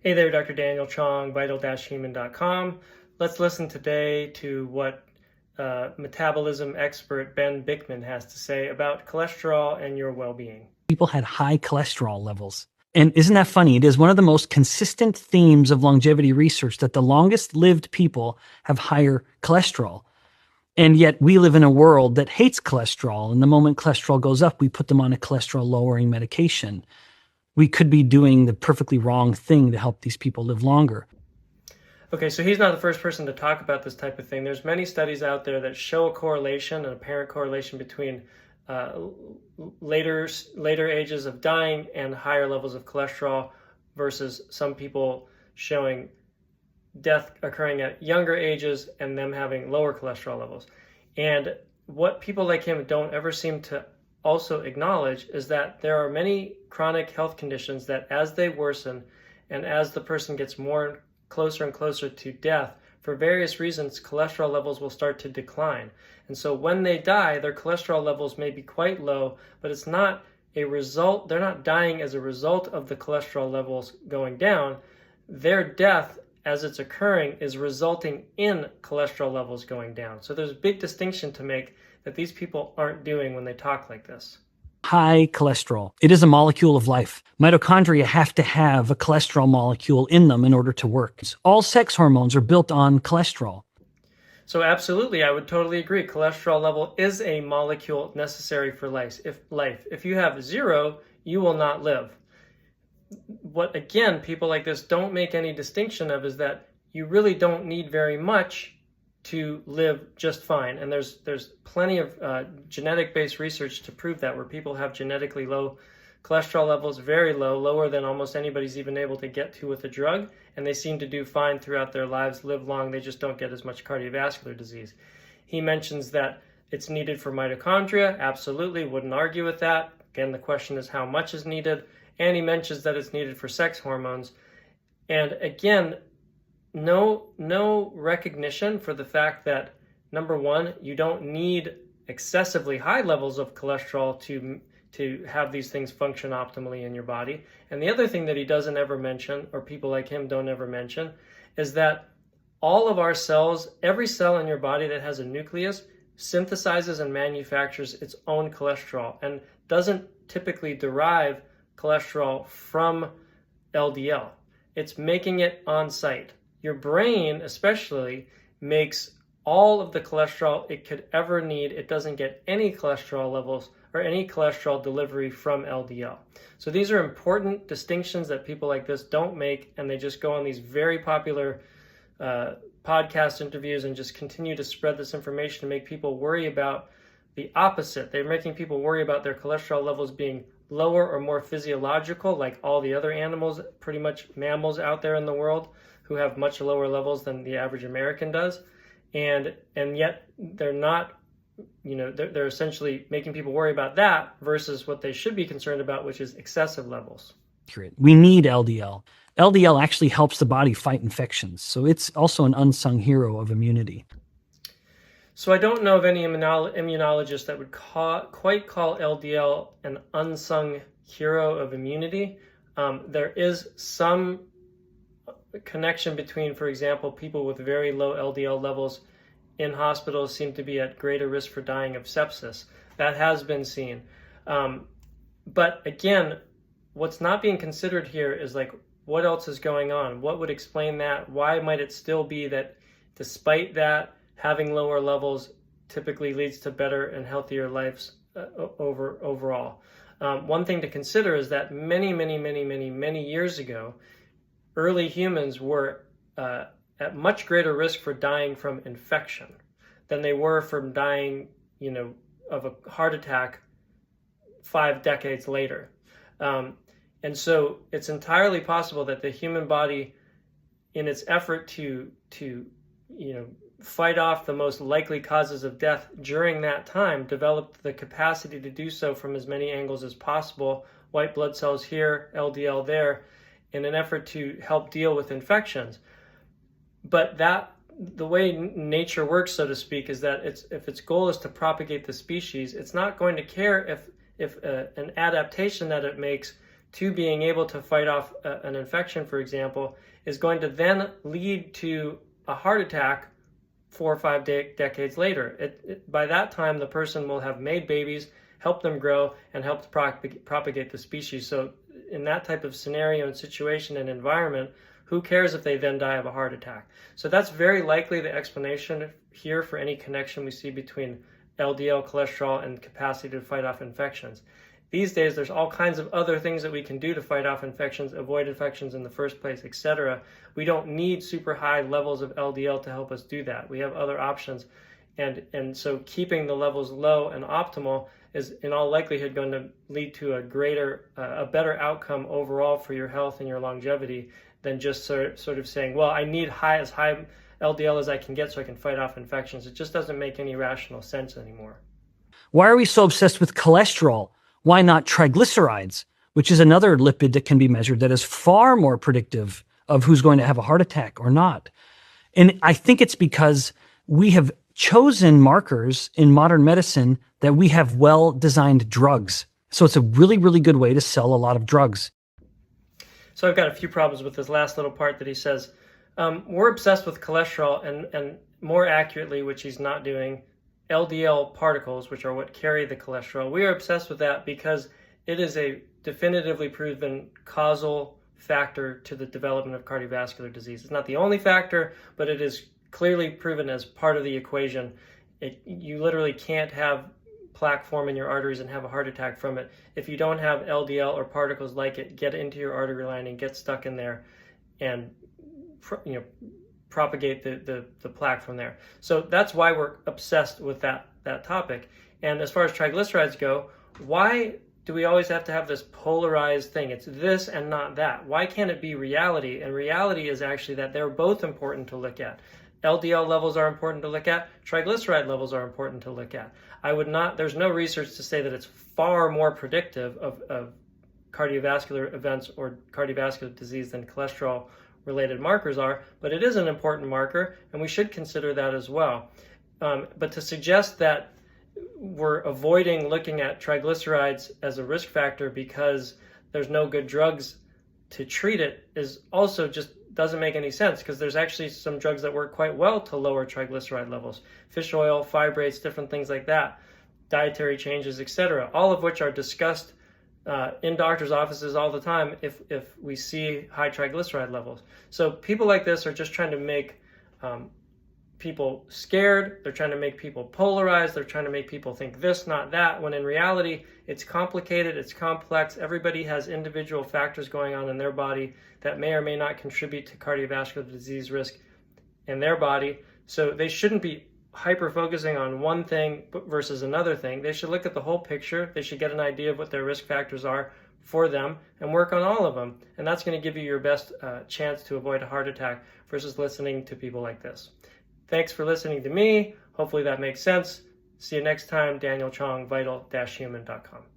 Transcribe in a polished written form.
Hey there, Dr. Daniel Chong, vital-human.com. Let's listen today to what metabolism expert Ben Bikman has to say about cholesterol and your well-being. People had high cholesterol levels. And isn't that funny? It is one of the most consistent themes of longevity research that the longest lived people have higher cholesterol. And yet we live in a world that hates cholesterol. And the moment cholesterol goes up, we put them on a cholesterol lowering medication. We could be doing the perfectly wrong thing to help these people live longer. Okay, so he's not the first person to talk about this type of thing. There's many studies out there that show a correlation, an apparent correlation between later ages of dying and higher levels of cholesterol versus some people showing death occurring at younger ages and them having lower cholesterol levels. And what people like him don't ever seem to also acknowledge is that there are many chronic health conditions that as they worsen and as the person gets closer and closer to death, for various reasons, cholesterol levels will start to decline. And so when they die, their cholesterol levels may be quite low, but it's not a result, they're not dying as a result of the cholesterol levels going down. Their death, as it's occurring, is resulting in cholesterol levels going down. So there's a big distinction to make that these people aren't doing when they talk like this. High cholesterol. It is a molecule of life. Mitochondria have to have a cholesterol molecule in them in order to work. All sex hormones are built on cholesterol. So absolutely, I would totally agree. Cholesterol level is a molecule necessary for life. If you have zero, you will not live. What, again, people like this don't make any distinction of is that you really don't need very much to live just fine. And there's plenty of genetic-based research to prove that, where people have genetically low cholesterol levels, very low, lower than almost anybody's even able to get to with a drug, and they seem to do fine throughout their lives, live long, they just don't get as much cardiovascular disease. He mentions that it's needed for mitochondria. Absolutely, wouldn't argue with that. Again, the question is how much is needed, and he mentions that it's needed for sex hormones. And again, no recognition for the fact that, number one, you don't need excessively high levels of cholesterol to have these things function optimally in your body. And the other thing that he doesn't ever mention, or people like him don't ever mention, is that all of our cells, every cell in your body that has a nucleus, synthesizes and manufactures its own cholesterol and doesn't typically derive cholesterol from LDL. It's making it on site. Your brain especially makes all of the cholesterol it could ever need. It doesn't get any cholesterol levels or any cholesterol delivery from LDL. So these are important distinctions that people like this don't make, and they just go on these very popular podcast interviews and just continue to spread this information to make people worry about the opposite. They're making people worry about their cholesterol levels being lower or more physiological, like all the other animals, pretty much mammals out there in the world, who have much lower levels than the average American does. And yet they're not, they're essentially making people worry about that versus what they should be concerned about, which is excessive levels. We need LDL. LDL actually helps the body fight infections. So it's also an unsung hero of immunity. So I don't know of any immunologist that would quite call LDL an unsung hero of immunity. There is some connection between, for example, people with very low LDL levels in hospitals seem to be at greater risk for dying of sepsis. That has been seen. But again, what's not being considered here is like, what else is going on? What would explain that? Why might it still be that despite that, having lower levels typically leads to better and healthier lives overall? One thing to consider is that many years ago, early humans were at much greater risk for dying from infection than they were from dying, of a heart attack 5 decades later. And so it's entirely possible that the human body, in its effort to fight off the most likely causes of death during that time, developed the capacity to do so from as many angles as possible, white blood cells here, LDL there, in an effort to help deal with infections. But the way nature works, so to speak, is that if its goal is to propagate the species, it's not going to care if an adaptation that it makes to being able to fight off an infection, for example, is going to then lead to a heart attack 4 or 5 decades later. By that time, the person will have made babies, helped them grow, and helped propagate the species. So in that type of scenario and situation and environment, who cares if they then die of a heart attack? So that's very likely the explanation here for any connection we see between LDL cholesterol and capacity to fight off infections. These days, there's all kinds of other things that we can do to fight off infections, avoid infections in the first place, etc. We don't need super high levels of LDL to help us do that. We have other options. And so keeping the levels low and optimal is in all likelihood going to lead to a better outcome overall for your health and your longevity than just sort of saying, well, I need as high LDL as I can get so I can fight off infections. It just doesn't make any rational sense anymore. Why are we so obsessed with cholesterol? Why not triglycerides, which is another lipid that can be measured that is far more predictive of who's going to have a heart attack or not? And I think it's because we have chosen markers in modern medicine that we have well-designed drugs. So it's a really, really good way to sell a lot of drugs. So I've got a few problems with this last little part that he says. We're obsessed with cholesterol and more accurately, which he's not doing, LDL particles, which are what carry the cholesterol. We are obsessed with that because it is a definitively proven causal factor to the development of cardiovascular disease. It's not the only factor, but it is clearly proven as part of the equation. You literally can't have plaque form in your arteries and have a heart attack from it if you don't have LDL or particles like it get into your artery lining, get stuck in there, and propagate the plaque from there. So that's why we're obsessed with that topic. And as far as triglycerides go, why do we always have to have this polarized thing? It's this and not that. Why can't it be reality? And reality is actually that they're both important to look at. LDL levels are important to look at. Triglyceride levels are important to look at. There's no research to say that it's far more predictive of cardiovascular events or cardiovascular disease than cholesterol related markers are, but it is an important marker and we should consider that as well. But to suggest that we're avoiding looking at triglycerides as a risk factor because there's no good drugs to treat it is also just doesn't make any sense, because there's actually some drugs that work quite well to lower triglyceride levels. Fish oil, fibrates, different things like that, dietary changes, etc., all of which are discussed in doctors' offices all the time if we see high triglyceride levels. So people like this are just trying to make people scared. They're trying to make people polarized. They're trying to make people think this, not that, when in reality, it's complicated, it's complex. Everybody has individual factors going on in their body that may or may not contribute to cardiovascular disease risk in their body. So they shouldn't be hyper-focusing on one thing versus another thing. They should look at the whole picture. They should get an idea of what their risk factors are for them and work on all of them. And that's going to give you your best chance to avoid a heart attack versus listening to people like this. Thanks for listening to me. Hopefully that makes sense. See you next time. Daniel Chong, vital-human.com.